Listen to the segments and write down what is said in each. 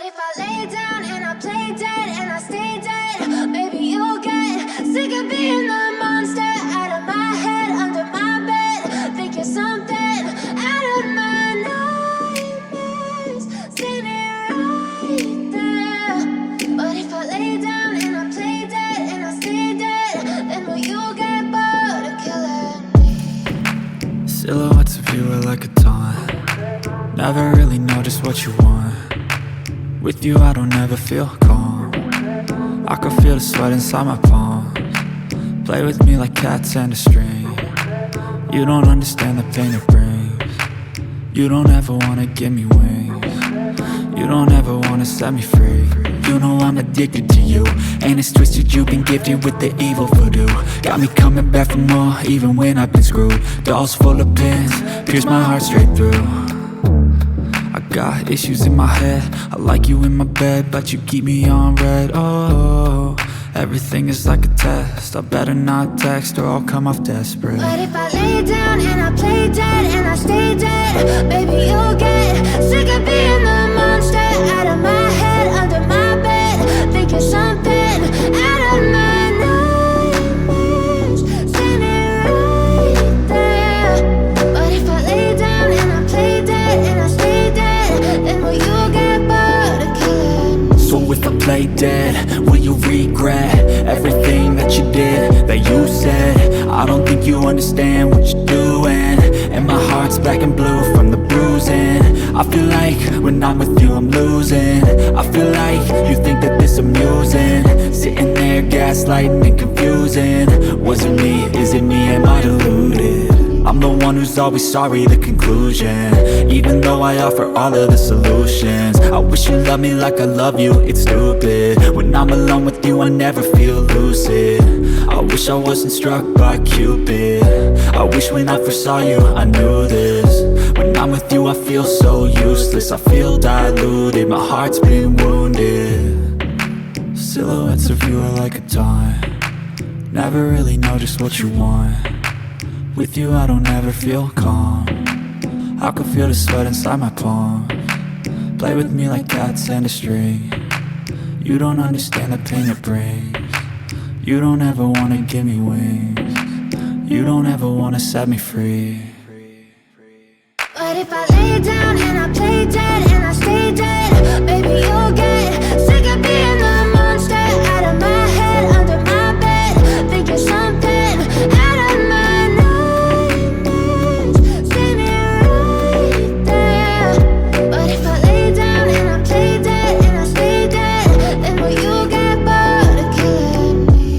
if I lay down and I play dead and I stay dead? Maybe you'll get sick of being the monster out of my head, under my bed. Think you're something out of my nightmares, standing right there. But if I lay down and I play dead and I stay dead, then will you get bored of killing me? Silhouettes of you are like a taunt. Never really know just what you want. With you I don't ever feel calm. I can feel the sweat inside my palms. Play with me like cats and a string. You don't understand the pain it brings. You don't ever wanna give me wings. You don't ever wanna set me free. You know I'm addicted to you, and it's twisted, you've been gifted with the evil voodoo. Got me coming back for more, even when I've been screwed. Dolls full of pins, pierce my heart straight through. I got issues in my head, I like you in my bed, but you keep me on red. Oh, everything is like a test, I better not text or I'll come off desperate. But if I lay down and I play dead and I stay dead, baby you'll get sick of being the monster out of my head, under my bed. Think you're something out of my nightmares, standing right there. But if I lay down and I play dead and I stay dead, then will you get bored of killing me? So if I play dead, will you regret everything that you did, that you said? I don't think you understand what you're doing, and my heart's black and blue from the bruising. I feel like when I'm with you I'm losing. I feel like you think that this amusing, sitting there gaslighting and confusing. Was it me? Is it me? Am I deluded? I'm the one who's always sorry, the conclusion, even though I offer all of the solutions. I wish you loved me like I love you, it's stupid. When I'm alone with you I never feel lucid. I wish I wasn't struck by Cupid. I wish when I first saw you I knew this. When I'm with you I feel so useless, I feel diluted, my heart's been wounded. Silhouettes of you are like a taunt. Never really know just what you want. With you I don't ever feel calm. I can feel the sweat inside my palms. Play with me like cats and a string. You don't understand the pain it brings. You don't ever wanna give me wings. You don't ever wanna set me free. But if I lay down and I play dead and I stay dead, baby you'll get sick of being the monster out of my head, under my bed. Think you're something out of my nightmares, standing right there. But if I lay down and I play dead and I stay dead, then will you get bored of killing me?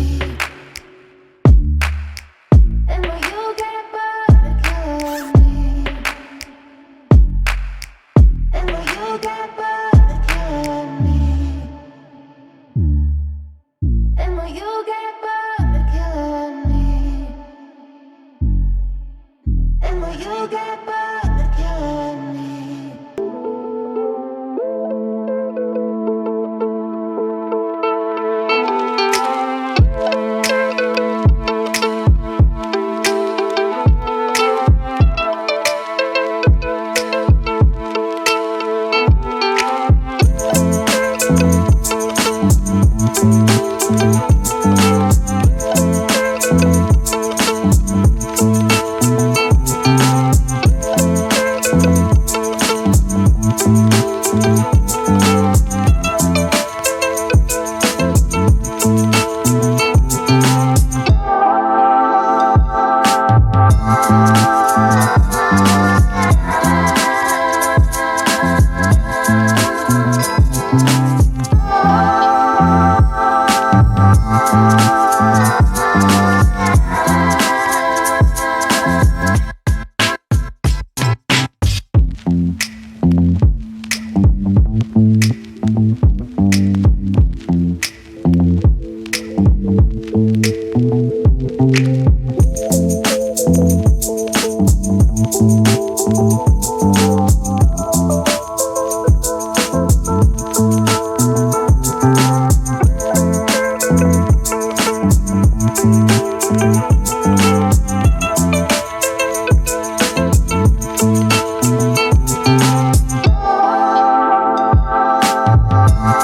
Then will you get bored of killing me? Then will you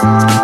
you.